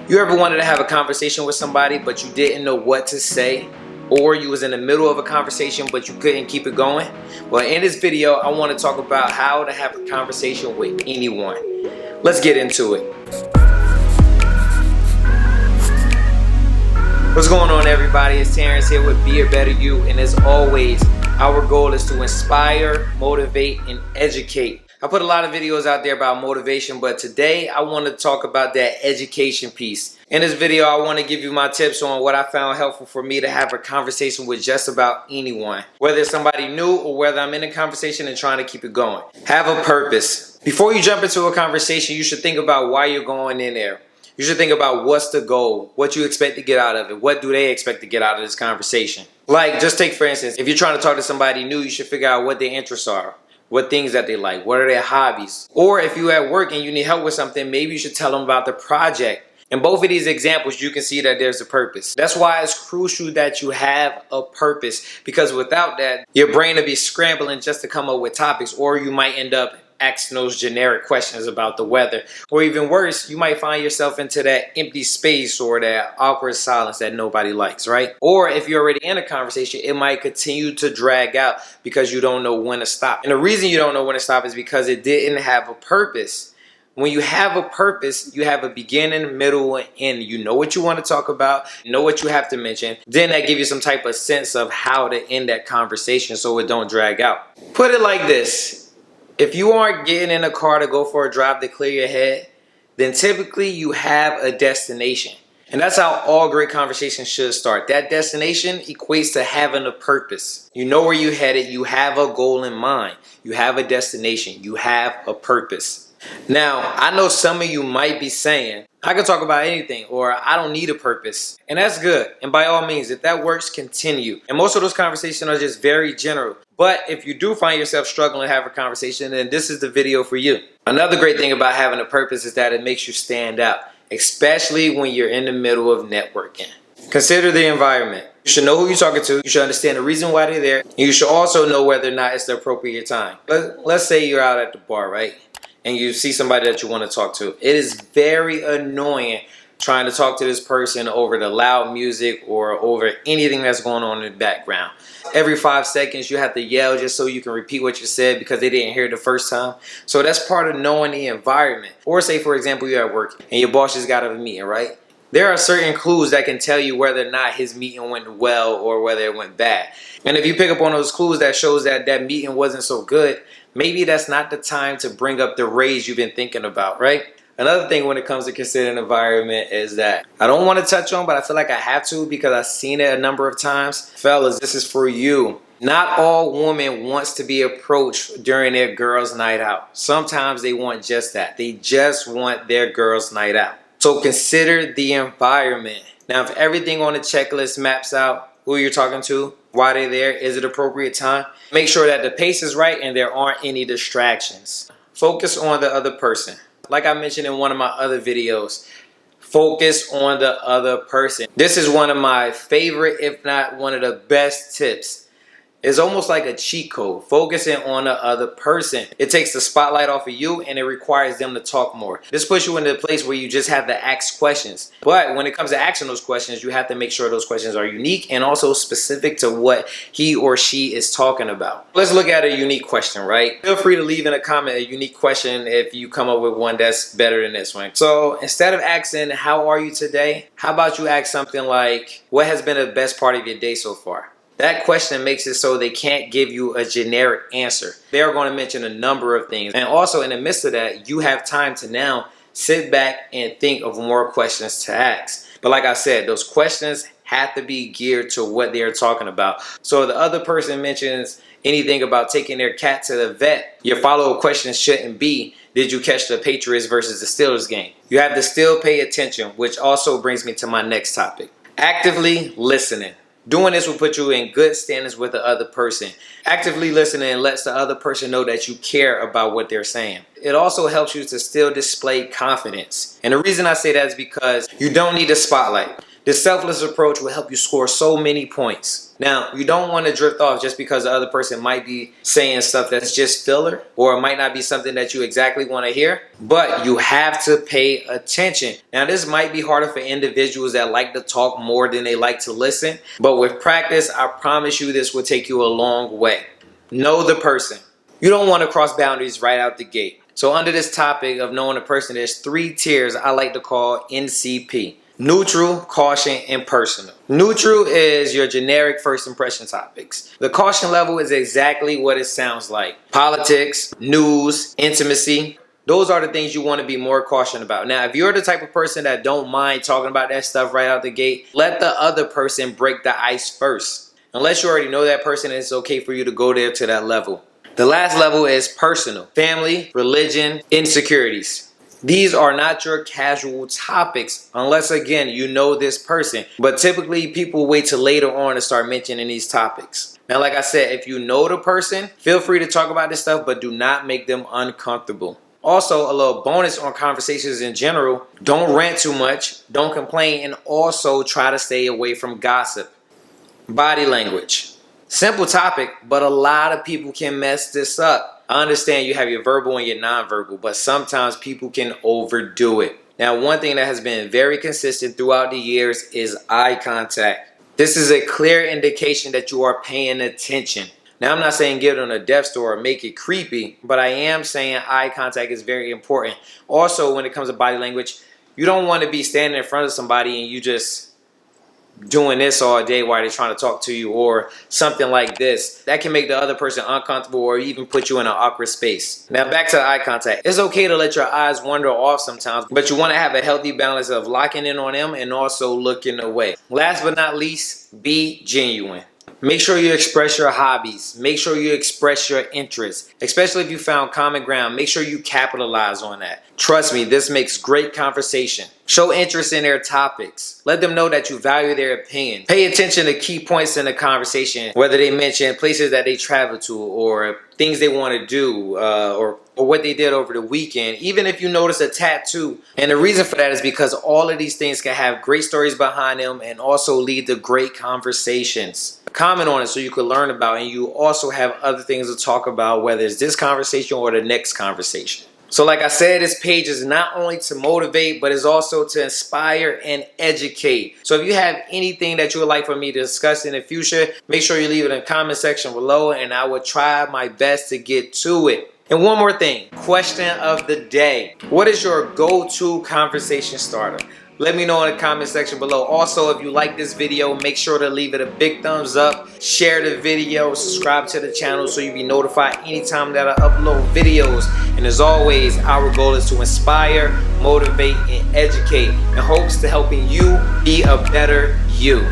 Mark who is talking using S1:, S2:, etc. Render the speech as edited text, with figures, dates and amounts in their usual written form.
S1: You ever wanted to have a conversation with somebody but you didn't know what to say? Or you was in the middle of a conversation but you couldn't keep it going? Well, in this video, I want to talk about how to have a conversation with anyone. Let's get into it. What's going on, everybody? It's Terrence here with Be a Better You, and as always, our goal is to inspire, motivate, and educate. I put a lot of videos out there about motivation, but today I want to talk about that education piece. In this video, I want to give you my tips on what I found helpful for me to have a conversation with just about anyone, whether it's somebody new or whether I'm in a conversation and trying to keep it going. Have a purpose. Before you jump into a conversation, you should think about why you're going in there. You should think about what's the goal, what you expect to get out of it, what do they expect to get out of this conversation. Like, just take for instance, if you're trying to talk to somebody new, you should figure out what their interests are, what things that they like, what are their hobbies. Or if you're at work and you need help with something, maybe you should tell them about the project. In both of these examples, you can see that there's a purpose. That's why it's crucial that you have a purpose, because without that, your brain will be scrambling just to come up with topics, or you might end up asking those generic questions about the weather. Or even worse, you might find yourself into that empty space or that awkward silence that nobody likes, right? Or if you're already in a conversation, it might continue to drag out because you don't know when to stop. And the reason you don't know when to stop is because it didn't have a purpose. When you have a purpose, you have a beginning, middle, and end. You know what you want to talk about, you know what you have to mention. Then that gives you some type of sense of how to end that conversation so it don't drag out. Put it like this. If you aren't getting in a car to go for a drive to clear your head, then typically you have a destination. And that's how all great conversations should start. That destination equates to having a purpose. You know where you're headed. You have a goal in mind. You have a destination. You have a purpose. Now, I know some of you might be saying, I can talk about anything, or I don't need a purpose. And that's good. And by all means, if that works, continue. And most of those conversations are just very general. But if you do find yourself struggling to have a conversation, then this is the video for you. Another great thing about having a purpose is that it makes you stand out, especially when you're in the middle of networking. Consider the environment. You should know who you're talking to. You should understand the reason why they're there. And you should also know whether or not it's the appropriate time. But let's say you're out at the bar, right? And you see somebody that you want to talk to. It is very annoying trying to talk to this person over the loud music or over anything that's going on in the background. Every 5 seconds you have to yell just so you can repeat what you said because they didn't hear it the first time. So that's part of knowing the environment. Or say, for example, you're at work and your boss just got out of a meeting, right? There are certain clues that can tell you whether or not his meeting went well or whether it went bad. And if you pick up on those clues that shows that that meeting wasn't so good, maybe that's not the time to bring up the raise you've been thinking about, right? Another thing when it comes to considering environment is that I don't want to touch on, but I feel like I have to because I've seen it a number of times. Fellas, this is for you. Not all women wants to be approached during their girls' night out. Sometimes they want just that. They just want their girls' night out. So consider the environment. Now, if everything on the checklist maps out who you're talking to, why they're there, is it appropriate time? Make sure that the pace is right and there aren't any distractions. Focus on the other person. Like I mentioned in one of my other videos, focus on the other person. This is one of my favorite, if not one of the best tips. It's almost like a cheat code, focusing on the other person. It takes the spotlight off of you and it requires them to talk more. This puts you into a place where you just have to ask questions. But when it comes to asking those questions, you have to make sure those questions are unique and also specific to what he or she is talking about. Let's look at a unique question, right? Feel free to leave in a comment a unique question if you come up with one that's better than this one. So instead of asking, how are you today? How about you ask something like, what has been the best part of your day so far? That question makes it so they can't give you a generic answer. They're going to mention a number of things. And also in the midst of that, you have time to now sit back and think of more questions to ask. But like I said, those questions have to be geared to what they're talking about. So if the other person mentions anything about taking their cat to the vet, your follow-up question shouldn't be, did you catch the Patriots versus the Steelers game? You have to still pay attention, which also brings me to my next topic. Actively listening. Doing this will put you in good standings with the other person. Actively listening lets the other person know that you care about what they're saying. It also helps you to still display confidence. And the reason I say that is because you don't need the spotlight. This selfless approach will help you score so many points. Now, you don't want to drift off just because the other person might be saying stuff that's just filler, or it might not be something that you exactly want to hear, but you have to pay attention. Now, this might be harder for individuals that like to talk more than they like to listen, but with practice, I promise you this will take you a long way. Know the person. You don't want to cross boundaries right out the gate. So under this topic of knowing a person, there's 3 tiers I like to call NCP. Neutral, caution, and personal. Neutral is your generic first impression topics. The caution level is exactly what it sounds like. Politics, news, intimacy. Those are the things you want to be more cautious about. Now, if you're the type of person that don't mind talking about that stuff right out the gate, let the other person break the ice first. Unless you already know that person, it's okay for you to go there to that level. The last level is personal. Family, religion, insecurities. These are not your casual topics unless, again, you know this person. But typically, people wait till later on to start mentioning these topics. Now, like I said, if you know the person, feel free to talk about this stuff, but do not make them uncomfortable. Also, a little bonus on conversations in general, don't rant too much, don't complain, and also try to stay away from gossip. Body language. Simple topic, but a lot of people can mess this up. I understand you have your verbal and your nonverbal, but sometimes people can overdo it. Now, one thing that has been very consistent throughout the years is eye contact. This is a clear indication that you are paying attention. Now, I'm not saying give it on a death store or make it creepy, but I am saying eye contact is very important. Also, when it comes to body language, you don't want to be standing in front of somebody and you just doing this all day while they're trying to talk to you, or something like this. That can make the other person uncomfortable or even put you in an awkward space. Now, back to the eye contact. It's okay to let your eyes wander off sometimes, but you want to have a healthy balance of locking in on them and also looking away. Last but not least, be genuine. Make sure you express your hobbies. Make sure you express your interests. Especially if you found common ground, make sure you capitalize on that. Trust me, this makes great conversation. Show interest in their topics. Let them know that you value their opinion. Pay attention to key points in the conversation, whether they mention places that they travel to or things they want to do or what they did over the weekend, even if you notice a tattoo. And the reason for that is because all of these things can have great stories behind them and also lead to great conversations. Comment on it so you can learn about, and you also have other things to talk about, whether it's this conversation or the next conversation. So like I said, this page is not only to motivate, but it's also to inspire and educate. So if you have anything that you would like for me to discuss in the future, make sure you leave it in the comment section below, and I will try my best to get to it. And one more thing, question of the day. What is your go-to conversation starter? Let me know in the comment section below. Also, if you like this video, make sure to leave it a big thumbs up, share the video, subscribe to the channel so you'll be notified anytime that I upload videos. And as always, our goal is to inspire, motivate, and educate in hopes to helping you be a better you.